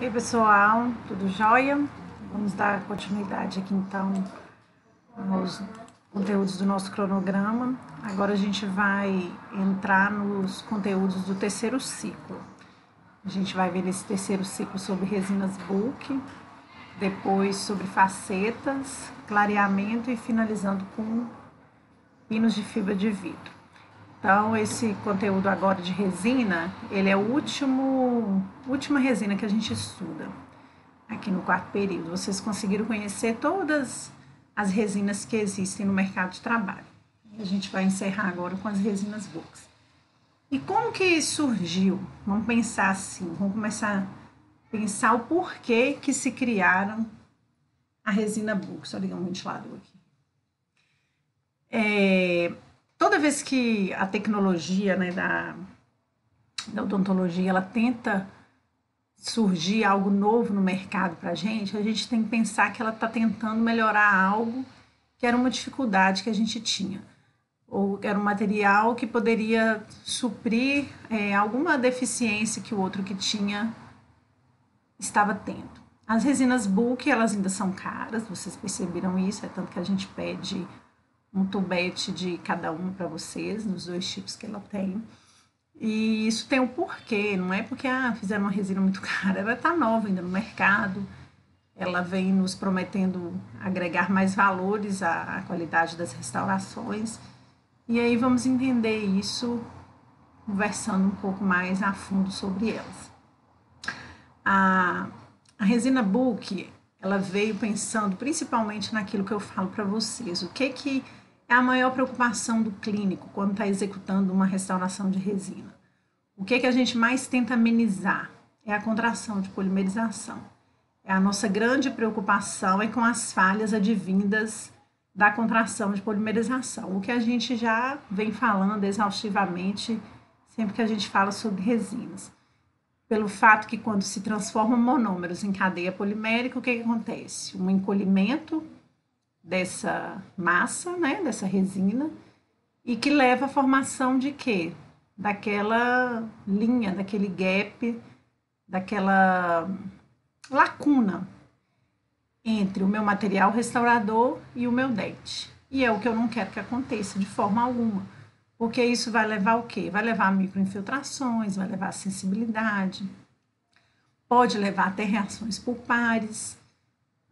E aí, pessoal, tudo jóia? Vamos dar continuidade aqui então aos conteúdos do nosso cronograma. Agora a gente vai entrar nos conteúdos do terceiro ciclo. A gente vai ver nesse terceiro ciclo sobre resinas bulk, depois sobre facetas, clareamento e finalizando com pinos de fibra de vidro. Então, esse conteúdo agora de resina, ele é a última resina que a gente estuda aqui no quarto período. Vocês conseguiram conhecer todas as resinas que existem no mercado de trabalho. A gente vai encerrar agora com as resinas bulks. E como que surgiu? Vamos pensar assim, vamos começar a pensar o porquê que se criaram a resina bulk. Só ligar um ventilador aqui. Toda vez que a tecnologia, né, da odontologia, ela tenta surgir algo novo no mercado para a gente tem que pensar que ela está tentando melhorar algo que era uma dificuldade que a gente tinha, ou era um material que poderia suprir alguma deficiência que o outro que tinha estava tendo. As resinas bulk, elas ainda são caras, vocês perceberam isso, é tanto que a gente pede um tubete de cada uma para vocês, nos dois tipos que ela tem. E isso tem um porquê, não é porque fizeram uma resina muito cara, ela está nova ainda no mercado, ela vem nos prometendo agregar mais valores à qualidade das restaurações. E aí vamos entender isso conversando um pouco mais a fundo sobre elas. A resina bulk, ela veio pensando principalmente naquilo que eu falo para vocês, o que é a maior preocupação do clínico quando está executando uma restauração de resina. O que a gente mais tenta amenizar é a contração de polimerização. A nossa grande preocupação é com as falhas advindas da contração de polimerização, o que a gente já vem falando exaustivamente sempre que a gente fala sobre resinas. Pelo fato que quando se transformam monômeros em cadeia polimérica, o que acontece? Um encolhimento dessa massa, né, dessa resina, e que leva à formação de quê? Daquela linha, daquele gap, daquela lacuna entre o meu material restaurador e o meu dente. E é o que eu não quero que aconteça de forma alguma, porque isso vai levar o quê? Vai levar a microinfiltrações, vai levar a sensibilidade, pode levar até reações pulpares,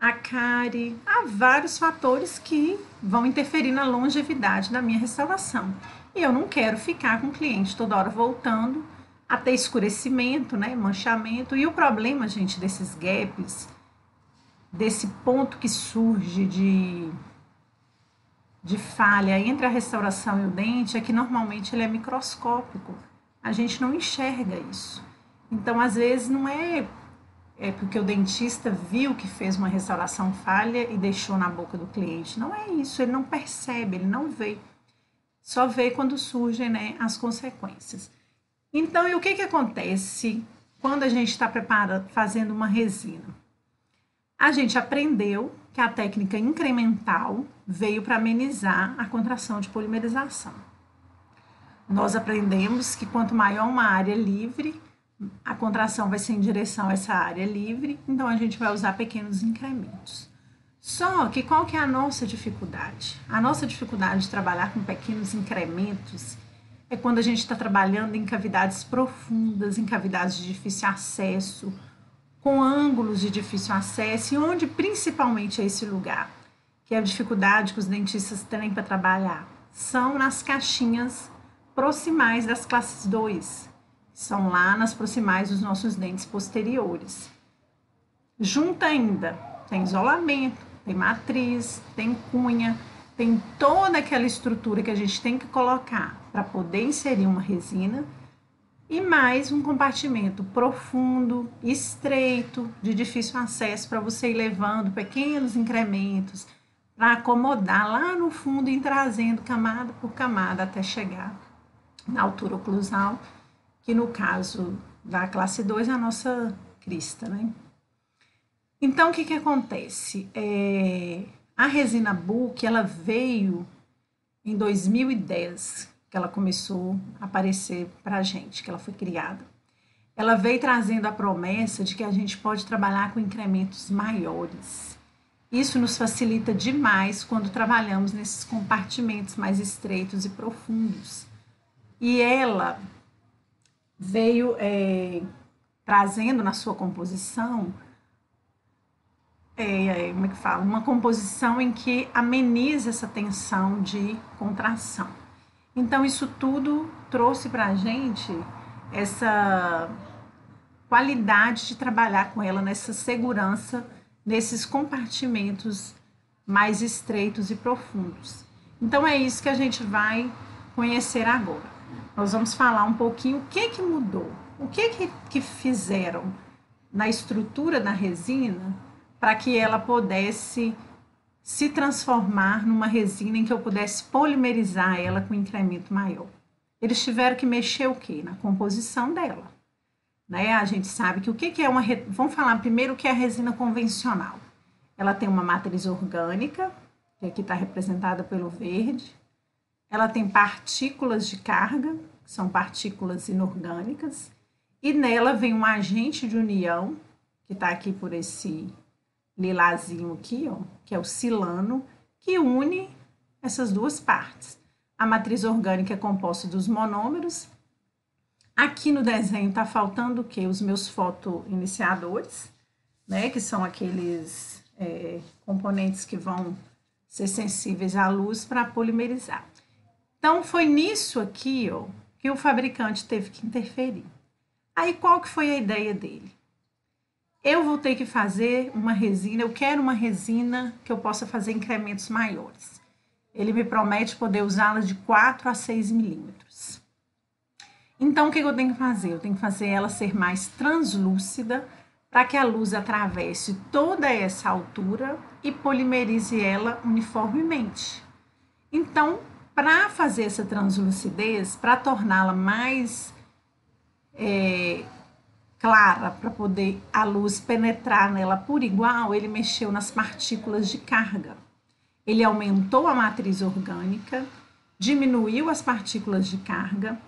a cárie, há vários fatores que vão interferir na longevidade da minha restauração. E eu não quero ficar com o cliente toda hora voltando até escurecimento, né, manchamento. E o problema, gente, desses gaps, desse ponto que surge de falha entre a restauração e o dente, é que normalmente ele é microscópico. A gente não enxerga isso. Então, às vezes, não é porque o dentista viu que fez uma restauração falha e deixou na boca do cliente. Não é isso, ele não percebe, ele não vê. Só vê quando surgem, né, as consequências. Então, e o que acontece quando a gente está fazendo uma resina? A gente aprendeu que a técnica incremental veio para amenizar a contração de polimerização. Nós aprendemos que quanto maior uma área livre, a contração vai ser em direção a essa área livre, então a gente vai usar pequenos incrementos. Só que qual que é a nossa dificuldade? A nossa dificuldade de trabalhar com pequenos incrementos é quando a gente está trabalhando em cavidades profundas, em cavidades de difícil acesso, com ângulos de difícil acesso, e onde principalmente é esse lugar, que é a dificuldade que os dentistas têm para trabalhar, são nas caixinhas proximais das classes 2, são lá nas proximais dos nossos dentes posteriores. Junto ainda, tem isolamento, tem matriz, tem cunha, tem toda aquela estrutura que a gente tem que colocar para poder inserir uma resina, e mais um compartimento profundo, estreito, de difícil acesso, para você ir levando pequenos incrementos, para acomodar lá no fundo e ir trazendo camada por camada até chegar na altura oclusal, que no caso da classe 2 é a nossa crista, né? Então, o que acontece? A resina bulk, ela veio em 2010, que ela começou a aparecer para a gente, que ela foi criada. ela veio trazendo a promessa de que a gente pode trabalhar com incrementos maiores. Isso nos facilita demais quando trabalhamos nesses compartimentos mais estreitos e profundos. E ela veio trazendo na sua composição, como é que fala? Uma composição em que ameniza essa tensão de contração. Então, isso tudo trouxe para a gente essa qualidade de trabalhar com ela, nessa segurança, nesses compartimentos mais estreitos e profundos. Então, é isso que a gente vai conhecer agora. Nós vamos falar um pouquinho o que mudou, o que fizeram na estrutura da resina para que ela pudesse se transformar numa resina em que eu pudesse polimerizar ela com incremento maior. Eles tiveram que mexer o quê? Na composição dela. Né? A gente sabe que o que é uma... Vamos falar primeiro o que é a resina convencional. Ela tem uma matriz orgânica, que aqui está representada pelo verde. Ela tem partículas de carga, que são partículas inorgânicas. E nela vem um agente de união, que está aqui por esse lilazinho aqui, ó, que é o silano, que une essas duas partes. A matriz orgânica é composta dos monômeros. Aqui no desenho está faltando o quê? Os meus fotoiniciadores, né, que são aqueles componentes que vão ser sensíveis à luz para polimerizar. Então, foi nisso aqui, ó, que o fabricante teve que interferir. Aí, qual que foi a ideia dele? Eu vou ter que fazer uma resina, eu quero uma resina que eu possa fazer incrementos maiores. Ele me promete poder usá-la de 4 a 6 milímetros. Então, o que eu tenho que fazer? Eu tenho que fazer ela ser mais translúcida para que a luz atravesse toda essa altura e polimerize ela uniformemente. Então, para fazer essa translucidez, para torná-la mais clara, para poder a luz penetrar nela por igual, ele mexeu nas partículas de carga. Ele aumentou a matriz orgânica, diminuiu as partículas de carga,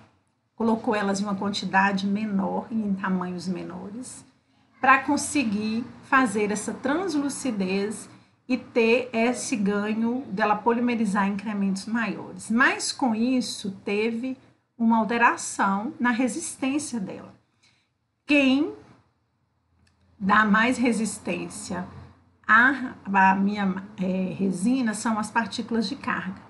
colocou elas em uma quantidade menor e em tamanhos menores, para conseguir fazer essa translucidez e ter esse ganho dela polimerizar em incrementos maiores. Mas com isso teve uma alteração na resistência dela. Quem dá mais resistência à minha resina são as partículas de carga.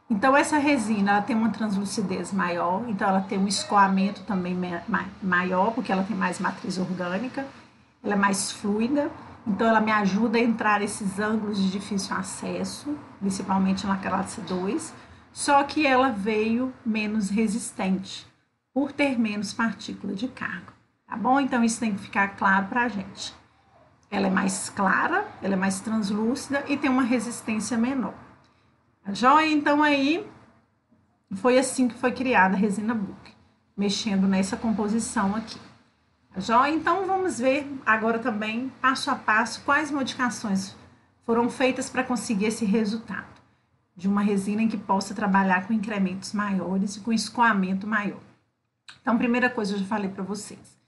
Então, essa resina ela tem uma translucidez maior, então ela tem um escoamento também maior, porque ela tem mais matriz orgânica, ela é mais fluida, então ela me ajuda a entrar esses ângulos de difícil acesso, principalmente na classe 2, só que ela veio menos resistente, por ter menos partícula de carga. Tá bom? Então, isso tem que ficar claro para a gente. Ela é mais clara, ela é mais translúcida e tem uma resistência menor. Tá joia? Então, aí, foi assim que foi criada a resina Book, mexendo nessa composição aqui. Tá joia? Então, vamos ver agora também, passo a passo, quais modificações foram feitas para conseguir esse resultado de uma resina em que possa trabalhar com incrementos maiores e com escoamento maior. Então, primeira coisa, eu já falei para vocês.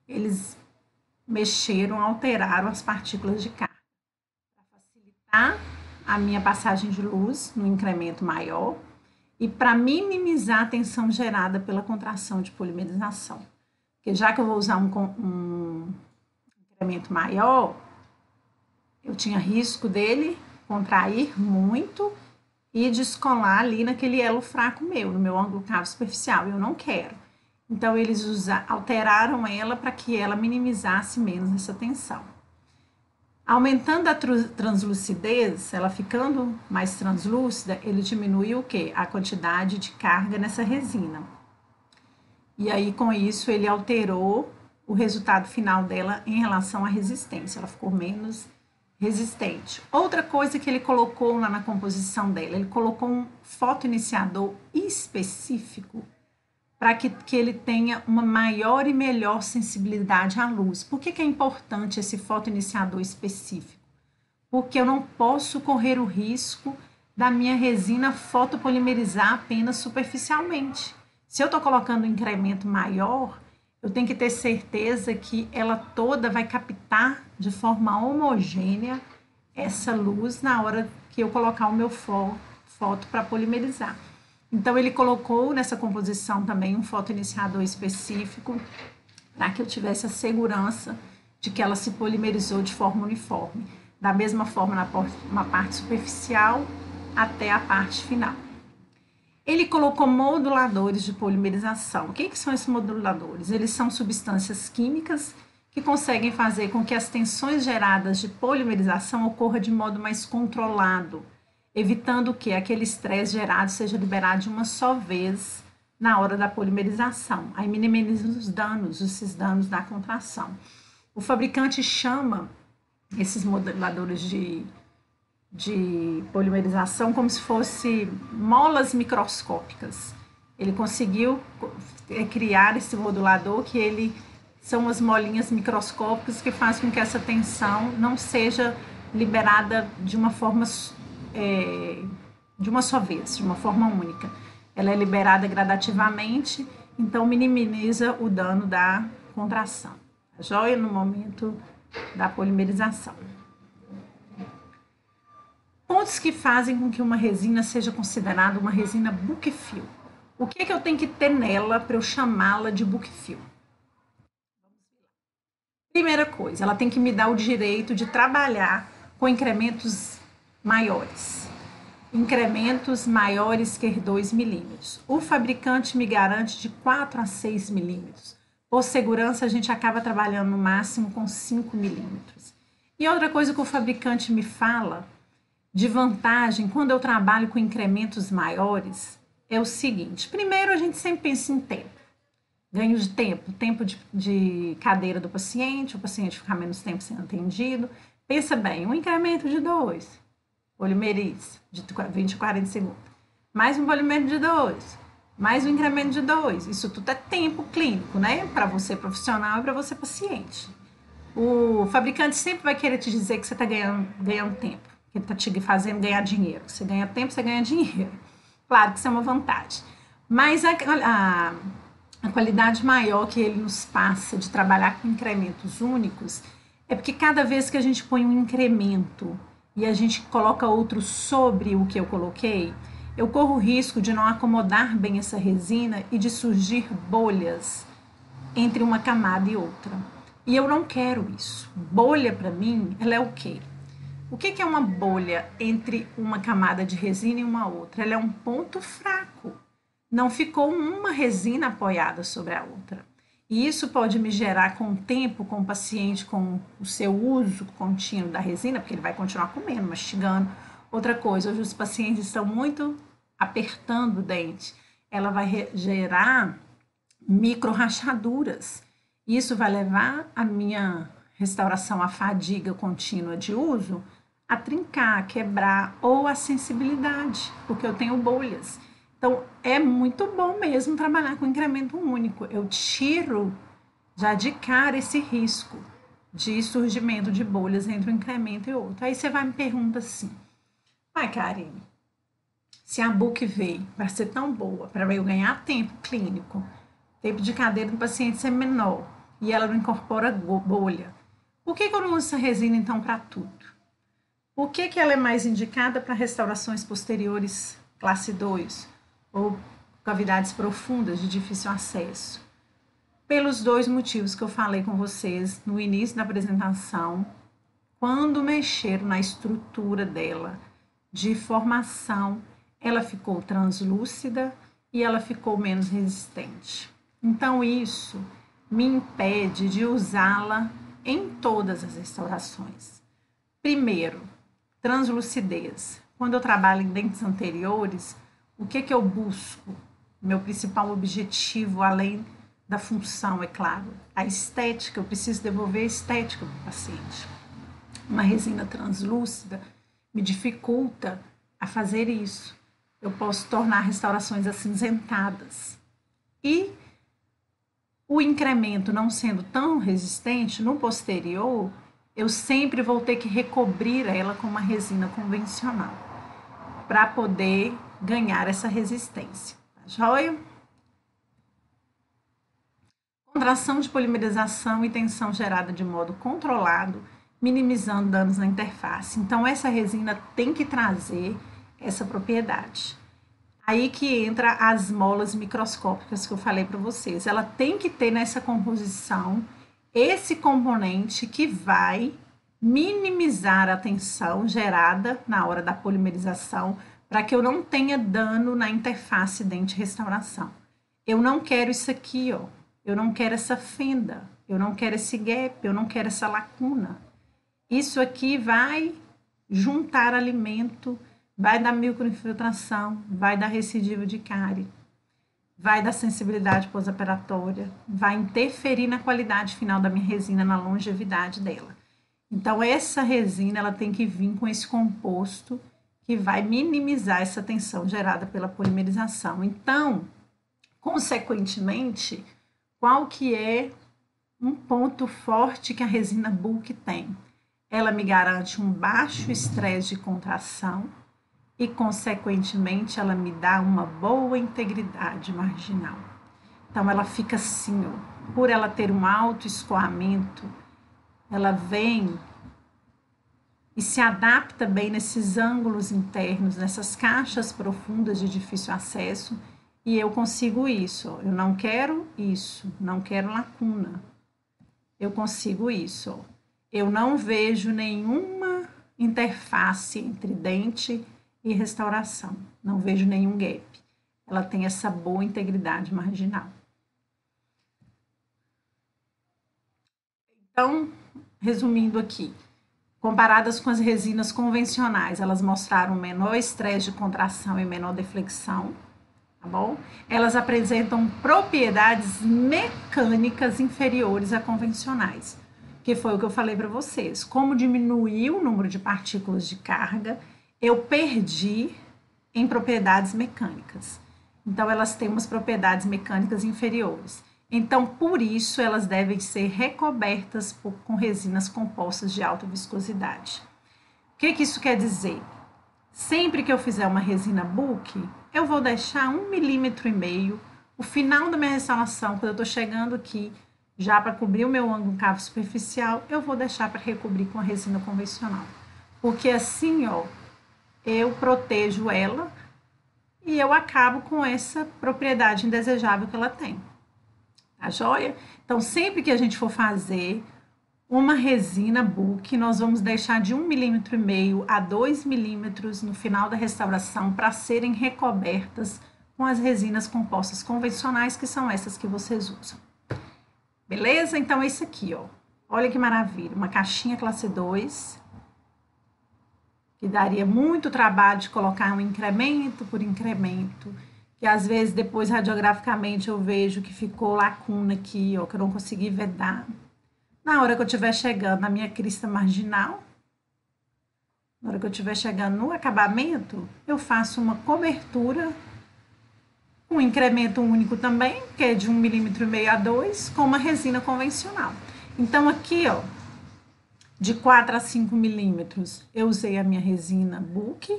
Eles mexeram, alteraram as partículas de carga para facilitar a minha passagem de luz no incremento maior e para minimizar a tensão gerada pela contração de polimerização. Porque já que eu vou usar um incremento maior, eu tinha risco dele contrair muito e descolar ali naquele elo fraco meu, no meu ângulo cavo superficial. Eu não quero. Então, eles alteraram ela para que ela minimizasse menos essa tensão. Aumentando a translucidez, ela ficando mais translúcida, ele diminuiu o quê? A quantidade de carga nessa resina. E aí, com isso, ele alterou o resultado final dela em relação à resistência. Ela ficou menos resistente. Outra coisa que ele colocou lá na composição dela, ele colocou um fotoiniciador específico para que ele tenha uma maior e melhor sensibilidade à luz. Por que é importante esse fotoiniciador específico? Porque eu não posso correr o risco da minha resina fotopolimerizar apenas superficialmente. Se eu estou colocando um incremento maior, eu tenho que ter certeza que ela toda vai captar de forma homogênea essa luz na hora que eu colocar o meu foto para polimerizar. Então, ele colocou nessa composição também um fotoiniciador específico para que eu tivesse a segurança de que ela se polimerizou de forma uniforme, da mesma forma na parte superficial até a parte final. Ele colocou moduladores de polimerização. O que são esses moduladores? Eles são substâncias químicas que conseguem fazer com que as tensões geradas de polimerização ocorram de modo mais controlado, evitando que aquele estresse gerado seja liberado de uma só vez na hora da polimerização. Aí minimiza os danos, esses danos da contração. O fabricante chama esses moduladores de polimerização como se fossem molas microscópicas. Ele conseguiu criar esse modulador que são as molinhas microscópicas que fazem com que essa tensão não seja liberada de uma forma de uma só vez, de uma forma única. Ela é liberada gradativamente, então minimiza o dano da contração. Tá joia? No momento da polimerização. Pontos que fazem com que uma resina seja considerada uma resina book-fill. O que eu tenho que ter nela para eu chamá-la de book-fill? Primeira coisa, ela tem que me dar o direito de trabalhar com incrementos maiores. Incrementos maiores que 2 milímetros. O fabricante me garante de 4 a 6 milímetros. Por segurança, a gente acaba trabalhando no máximo com 5 milímetros. E outra coisa que o fabricante me fala de vantagem quando eu trabalho com incrementos maiores é o seguinte: primeiro, a gente sempre pensa em tempo. Ganho de tempo de cadeira do paciente, o paciente ficar menos tempo sendo atendido. Pensa bem, um incremento de 2, polimeriza, de 20 a 40 segundos. Mais um polimento de 2, mais um incremento de 2. Isso tudo é tempo clínico, né? Para você profissional e para você paciente. O fabricante sempre vai querer te dizer que você está ganhando tempo, que ele está te fazendo ganhar dinheiro. Você ganha tempo, você ganha dinheiro. Claro que isso é uma vantagem. Mas a qualidade maior que ele nos passa de trabalhar com incrementos únicos é porque cada vez que a gente põe um incremento e a gente coloca outro sobre o que eu coloquei, eu corro o risco de não acomodar bem essa resina e de surgir bolhas entre uma camada e outra. E eu não quero isso. Bolha, para mim, ela é o quê? O que é uma bolha entre uma camada de resina e uma outra? Ela é um ponto fraco. Não ficou uma resina apoiada sobre a outra. E isso pode me gerar, com o tempo, com o paciente, com o seu uso contínuo da resina, porque ele vai continuar comendo, mastigando. Outra coisa, hoje os pacientes estão muito apertando o dente. Ela vai gerar micro rachaduras. Isso vai levar a minha restauração à fadiga contínua de uso a trincar, a quebrar, ou a sensibilidade, porque eu tenho bolhas. Então, é muito bom mesmo trabalhar com incremento único. Eu tiro já de cara esse risco de surgimento de bolhas entre um incremento e outro. Aí você vai me perguntar assim: Karine, se a book veio para ser tão boa, para eu ganhar tempo clínico, tempo de cadeira do paciente ser menor, e ela não incorpora bolha, por que eu não uso essa resina então para tudo? Por que ela é mais indicada para restaurações posteriores classe 2 ou cavidades profundas de difícil acesso? Pelos 2 motivos que eu falei com vocês no início da apresentação. Quando mexer na estrutura dela de formação, ela ficou translúcida e ela ficou menos resistente. Então, isso me impede de usá-la em todas as restaurações. Primeiro, translucidez. Quando eu trabalho em dentes anteriores, o que eu busco? Meu principal objetivo, além da função, é claro, a estética. Eu preciso devolver a estética para o paciente. Uma resina translúcida me dificulta a fazer isso. Eu posso tornar restaurações acinzentadas. E o incremento não sendo tão resistente, no posterior, eu sempre vou ter que recobrir ela com uma resina convencional para poder ganhar essa resistência. Tá joia? Contração de polimerização e tensão gerada de modo controlado, minimizando danos na interface. Então, essa resina tem que trazer essa propriedade. Aí que entra as molas microscópicas que eu falei para vocês. Ela tem que ter nessa composição esse componente que vai minimizar a tensão gerada na hora da polimerização para que eu não tenha dano na interface dente-restauração. Eu não quero isso aqui, ó. Eu não quero essa fenda, eu não quero esse gap, eu não quero essa lacuna. Isso aqui vai juntar alimento, vai dar microinfiltração, vai dar recidivo de cárie, vai dar sensibilidade pós-operatória, vai interferir na qualidade final da minha resina, na longevidade dela. Então, essa resina ela tem que vir com esse composto que vai minimizar essa tensão gerada pela polimerização. Então, consequentemente, qual que é um ponto forte que a resina bulk tem? Ela me garante um baixo estresse de contração e, consequentemente, ela me dá uma boa integridade marginal. Então, ela fica assim, ó, por ela ter um alto escoamento, ela vem e se adapta bem nesses ângulos internos, nessas caixas profundas de difícil acesso, e eu consigo isso. Eu não quero isso, não quero lacuna. Eu consigo isso. Eu não vejo nenhuma interface entre dente e restauração. Não vejo nenhum gap. Ela tem essa boa integridade marginal. Então, resumindo aqui, comparadas com as resinas convencionais, elas mostraram menor estresse de contração e menor deflexão. Tá bom? Elas apresentam propriedades mecânicas inferiores a convencionais, que foi o que eu falei para vocês. Como diminuir o número de partículas de carga, eu perdi em propriedades mecânicas. Então, elas têm umas propriedades mecânicas inferiores. Então, por isso, elas devem ser recobertas com resinas compostas de alta viscosidade. O que isso quer dizer? Sempre que eu fizer uma resina bulk, eu vou deixar 1,5 milímetro. O final da minha restauração, quando eu estou chegando aqui, já para cobrir o meu ângulo cavo superficial, eu vou deixar para recobrir com a resina convencional. Porque assim, ó, eu protejo ela e eu acabo com essa propriedade indesejável que ela tem. Tá joia? Então, sempre que a gente for fazer uma resina bulk, nós vamos deixar de 1,5 milímetro a 2 milímetros no final da restauração para serem recobertas com as resinas compostas convencionais, que são essas que vocês usam. Beleza? Então, é isso aqui, ó. Olha que maravilha, uma caixinha classe 2, que daria muito trabalho de colocar um incremento por incremento, que às vezes depois radiograficamente eu vejo que ficou lacuna aqui, ó, que eu não consegui vedar. Na hora que eu estiver chegando na minha crista marginal, na hora que eu estiver chegando no acabamento, eu faço uma cobertura, um incremento único também, que é de 1,5 milímetro a 2, com uma resina convencional. Então, aqui, ó, de 4 a 5 milímetros, eu usei a minha resina bulk,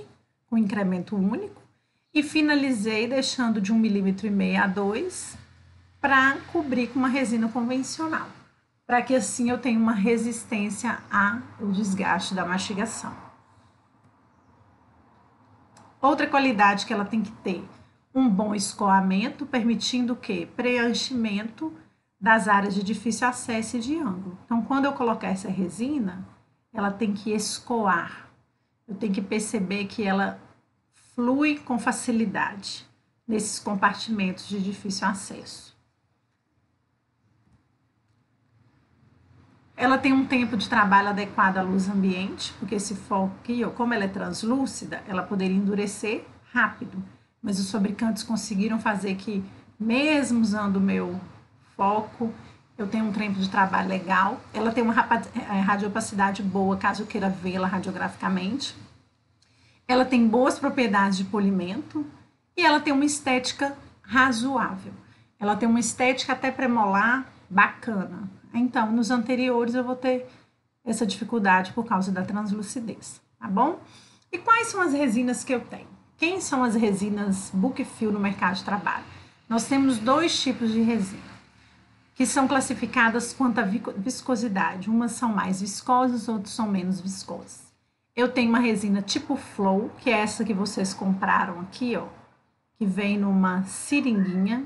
com incremento único, e finalizei deixando de 1,5 milímetro a 2, para cobrir com uma resina convencional, para que assim eu tenha uma resistência ao desgaste da mastigação. Outra qualidade que ela tem que ter, um bom escoamento, permitindo o quê? Preenchimento das áreas de difícil acesso e de ângulo. Então, quando eu colocar essa resina, ela tem que escoar. Eu tenho que perceber que ela flui com facilidade nesses compartimentos de difícil acesso. Ela tem um tempo de trabalho adequado à luz ambiente, porque esse foco aqui, como ela é translúcida, ela poderia endurecer rápido. Mas os fabricantes conseguiram fazer que, mesmo usando o meu foco, eu tenho um tempo de trabalho legal. Ela tem uma radiopacidade boa, caso eu queira vê-la radiograficamente. Ela tem boas propriedades de polimento e ela tem uma estética razoável. Ela tem uma estética até premolar bacana. Então, nos anteriores eu vou ter essa dificuldade por causa da translucidez, tá bom? E quais são as resinas que eu tenho? Quem são as resinas bulk fill no mercado de trabalho? Nós temos dois tipos de resina. que são classificadas quanto à viscosidade. Umas são mais viscosas, outras são menos viscosas. Eu tenho uma resina tipo Flow, que é essa que vocês compraram aqui, ó, que vem numa seringuinha.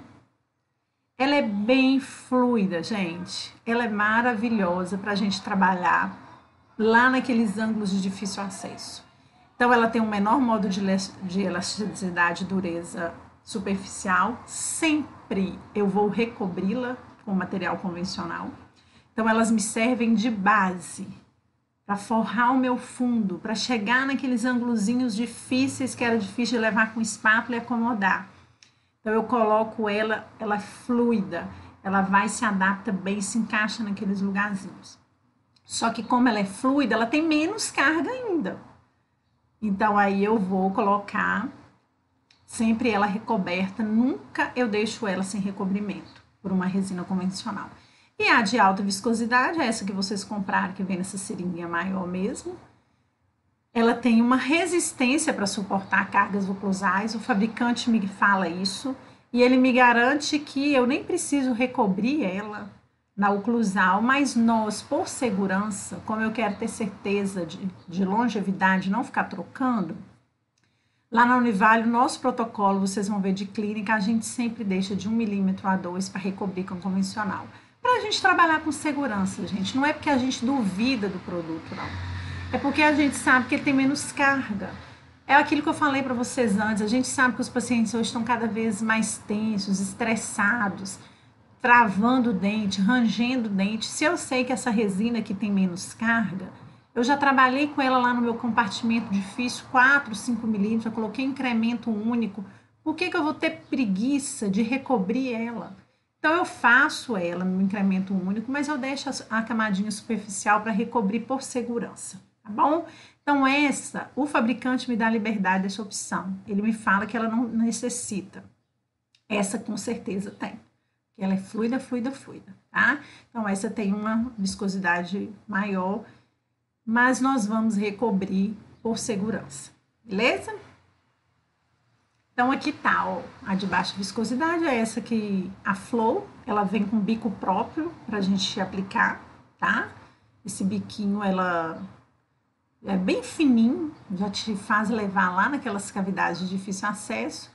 Ela é bem fluida, gente. Ela é maravilhosa para a gente trabalhar lá naqueles ângulos de difícil acesso. Então, ela tem um menor modo de elasticidade e dureza superficial. Sempre eu vou recobri-la com material convencional. Então, elas me servem de base para forrar o meu fundo, para chegar naqueles ângulozinhos difíceis que era difícil de levar com espátula e acomodar. Então, eu coloco ela é fluida, ela vai, se adapta bem, se encaixa naqueles lugarzinhos. Só que como ela é fluida, ela tem menos carga ainda. Então, aí eu vou colocar sempre ela recoberta, nunca eu deixo ela sem recobrimento, por uma resina convencional. E a de alta viscosidade, essa que vocês compraram, que vem nessa seringuinha maior mesmo, ela tem uma resistência para suportar cargas oclusais, o fabricante me fala isso, e ele me garante que eu nem preciso recobrir ela na oclusal, mas nós, por segurança, como eu quero ter certeza de longevidade, não ficar trocando, lá na Univale, o nosso protocolo, vocês vão ver de clínica, a gente sempre deixa de 1 milímetro a 2 para recobrir com convencional. Para a gente trabalhar com segurança, gente, não é porque a gente duvida do produto, não. É porque a gente sabe que ele tem menos carga. É aquilo que eu falei para vocês antes, a gente sabe que os pacientes hoje estão cada vez mais tensos, estressados, travando o dente, rangendo o dente. Se eu sei que essa resina aqui tem menos carga, eu já trabalhei com ela lá no meu compartimento difícil, 4, 5 milímetros, eu coloquei incremento único. Por que eu vou ter preguiça de recobrir ela? Então, eu faço ela no incremento único, mas eu deixo a camadinha superficial para recobrir por segurança, tá bom? Então, o fabricante me dá a liberdade dessa opção. Ele me fala que ela não necessita. Essa, com certeza, tem. Ela é fluida, fluida, fluida, tá? Então, essa tem uma viscosidade maior, mas nós vamos recobrir por segurança, beleza? Então, aqui tá, ó, a de baixa viscosidade é essa aqui, a Flow, ela vem com bico próprio pra gente aplicar, tá? Esse biquinho, ela é bem fininho, já te faz levar lá naquelas cavidades de difícil acesso.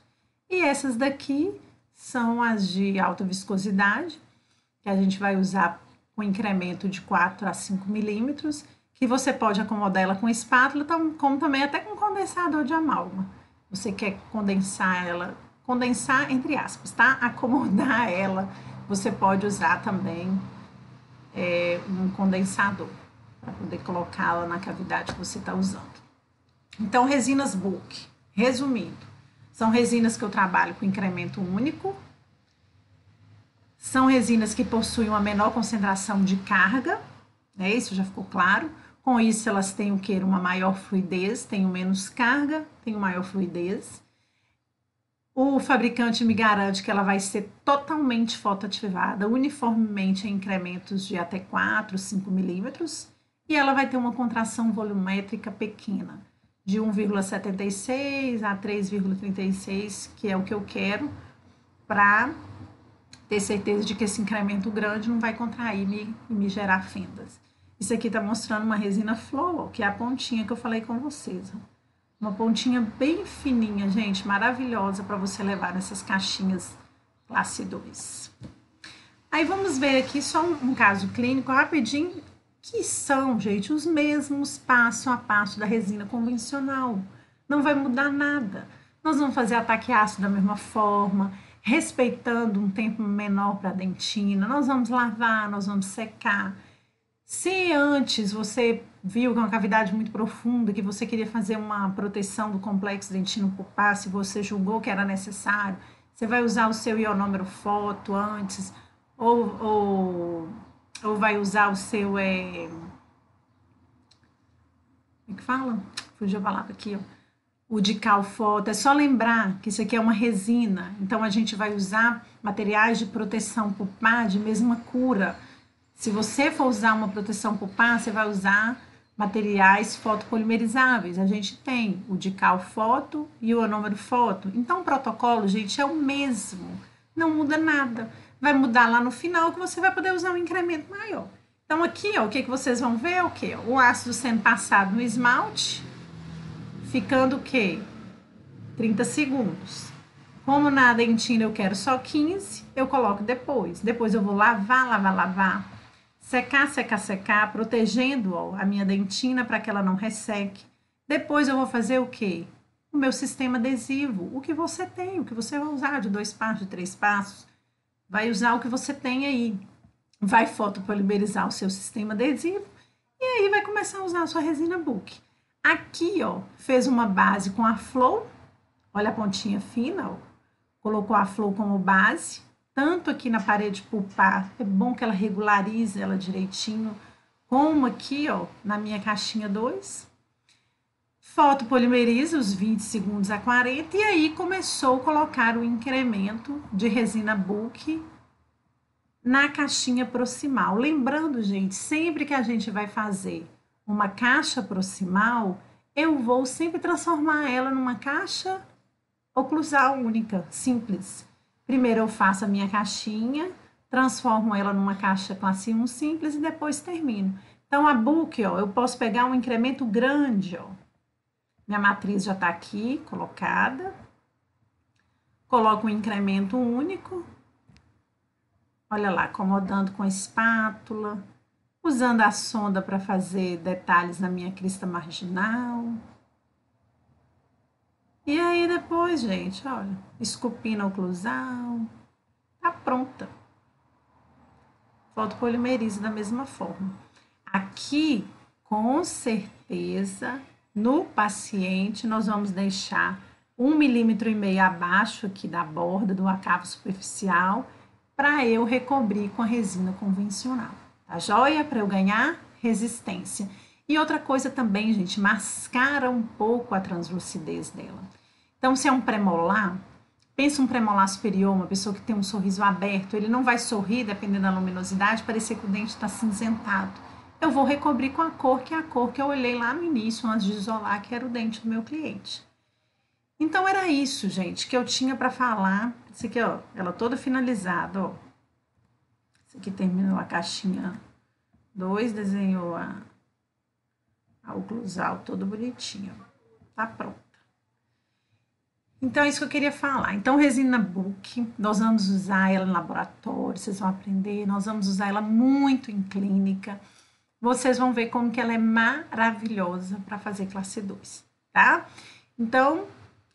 E essas daqui são as de alta viscosidade, que a gente vai usar com incremento de 4 a 5 milímetros, que você pode acomodar ela com espátula, como também até com condensador de amálgama. Você quer condensar ela, condensar entre aspas, tá? Acomodar ela, você pode usar também um condensador, para poder colocá-la na cavidade que você está usando. Então, resinas bulk, resumindo, são resinas que eu trabalho com incremento único, são resinas que possuem uma menor concentração de carga, né? Isso já ficou claro. Com isso, elas têm o quê? Uma maior fluidez, têm menos carga, têm maior fluidez. O fabricante me garante que ela vai ser totalmente fotoativada, uniformemente em incrementos de até 4, 5 milímetros, e ela vai ter uma contração volumétrica pequena, de 1,76 a 3,36, que é o que eu quero, para ter certeza de que esse incremento grande não vai contrair e me gerar fendas. Isso aqui está mostrando uma resina Flow, que é a pontinha que eu falei com vocês. Uma pontinha bem fininha, gente, maravilhosa para você levar nessas caixinhas classe 2. Aí vamos ver aqui só um caso clínico rapidinho, que são, gente, os mesmos passo a passo da resina convencional. Não vai mudar nada. Nós vamos fazer ataque ácido da mesma forma, respeitando um tempo menor para a dentina. Nós vamos lavar, nós vamos secar. Se antes você viu que é uma cavidade muito profunda, que você queria fazer uma proteção do complexo dentino pulpar, se você julgou que era necessário, você vai usar o seu ionômero foto antes, ou vai usar o seu... Como é que fala? Fugiu a palavra aqui, ó. O de calfoto. É só lembrar que isso aqui é uma resina, então a gente vai usar materiais de proteção pulpar de mesma cura. Se você for usar uma proteção pulpar, você vai usar materiais fotopolimerizáveis. A gente tem o de calfoto e o ionômero foto. Então, o protocolo, gente, é o mesmo. Não muda nada. vai mudar lá no final que você vai poder usar um incremento maior. Então aqui, ó, o que vocês vão ver é o quê? O ácido sendo passado no esmalte, ficando o quê? 30 segundos. Como na dentina eu quero só 15, eu coloco depois. Depois eu vou lavar, lavar, lavar. Secar, secar, secar, protegendo ó, a minha dentina para que ela não resseque. Depois eu vou fazer o quê? O meu sistema adesivo. O que você tem, o que você vai usar de 2 passos, de 3 passos. Vai usar o que você tem aí. Vai fotopolimerizar o seu sistema adesivo. E aí vai começar a usar a sua resina Book. Aqui, ó, fez uma base com a Flow. Olha a pontinha fina, ó. Colocou a Flow como base. Tanto aqui na parede pulpar, é bom que ela regularize ela direitinho, como aqui, ó, na minha caixinha 2. Fotopolimeriza os 20 segundos a 40 e aí começou a colocar o incremento de resina Book na caixinha proximal. Lembrando, gente, sempre que a gente vai fazer uma caixa proximal, eu vou sempre transformar ela numa caixa oclusal única, simples. Primeiro eu faço a minha caixinha, transformo ela numa caixa classe 1 simples e depois termino. Então, a Book, ó, eu posso pegar um incremento grande, ó. Minha matriz já está aqui colocada. Coloco um incremento único. Olha lá, acomodando com a espátula. Usando a sonda para fazer detalhes na minha crista marginal. E aí depois, gente, olha, esculpindo oclusal, tá pronta. Fotopolimeriza da mesma forma. Aqui, com certeza, no paciente, nós vamos deixar 1,5 milímetro abaixo aqui da borda do acabo superficial para eu recobrir com a resina convencional, tá joia? Para eu ganhar resistência. E outra coisa também, gente, mascara um pouco a translucidez dela. Então, se é um premolar, pensa um premolar superior, uma pessoa que tem um sorriso aberto, ele não vai sorrir, dependendo da luminosidade, parecer que o dente está cinzentado. Eu vou recobrir com a cor, que é a cor que eu olhei lá no início, antes de isolar, que era o dente do meu cliente. Então, era isso, gente, que eu tinha para falar. Isso aqui, ó, ela toda finalizada, ó. Isso aqui terminou a caixinha 2, desenhou a oclusal todo bonitinho. Tá pronto. Então, é isso que eu queria falar. Então, resina Book, nós vamos usar ela em laboratório, vocês vão aprender, nós vamos usar ela muito em clínica. Vocês vão ver como que ela é maravilhosa para fazer classe 2, tá? Então,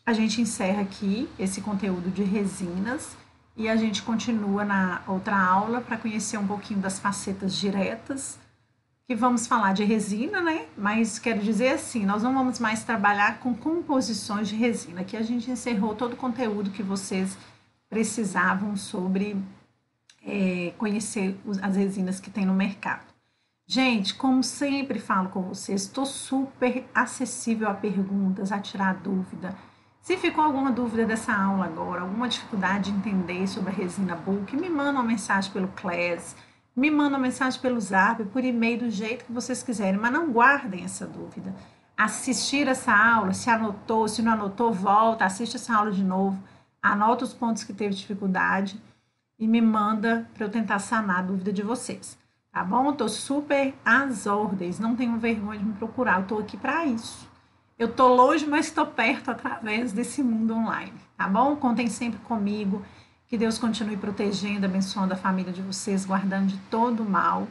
a gente encerra aqui esse conteúdo de resinas e a gente continua na outra aula para conhecer um pouquinho das facetas diretas, que vamos falar de resina, né? Mas quero dizer assim, nós não vamos mais trabalhar com composições de resina. Aqui a gente encerrou todo o conteúdo que vocês precisavam sobre conhecer as resinas que tem no mercado. Gente, como sempre falo com vocês, estou super acessível a perguntas, a tirar dúvida. Se ficou alguma dúvida dessa aula agora, alguma dificuldade de entender sobre a resina Book, me manda uma mensagem pelo Class, me manda uma mensagem pelo Zap, por e-mail, do jeito que vocês quiserem, mas não guardem essa dúvida. Assistir essa aula, se anotou, se não anotou, volta, assiste essa aula de novo, anota os pontos que teve dificuldade e me manda para eu tentar sanar a dúvida de vocês. Tá bom? Tô super às ordens, não tenho vergonha de me procurar, eu tô aqui para isso. Eu tô longe, mas estou perto através desse mundo online, tá bom? Contem sempre comigo, que Deus continue protegendo, abençoando a família de vocês, guardando de todo o mal.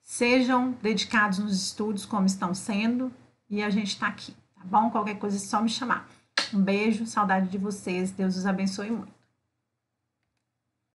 Sejam dedicados nos estudos como estão sendo e a gente tá aqui, tá bom? Qualquer coisa é só me chamar. Um beijo, saudade de vocês, Deus os abençoe muito.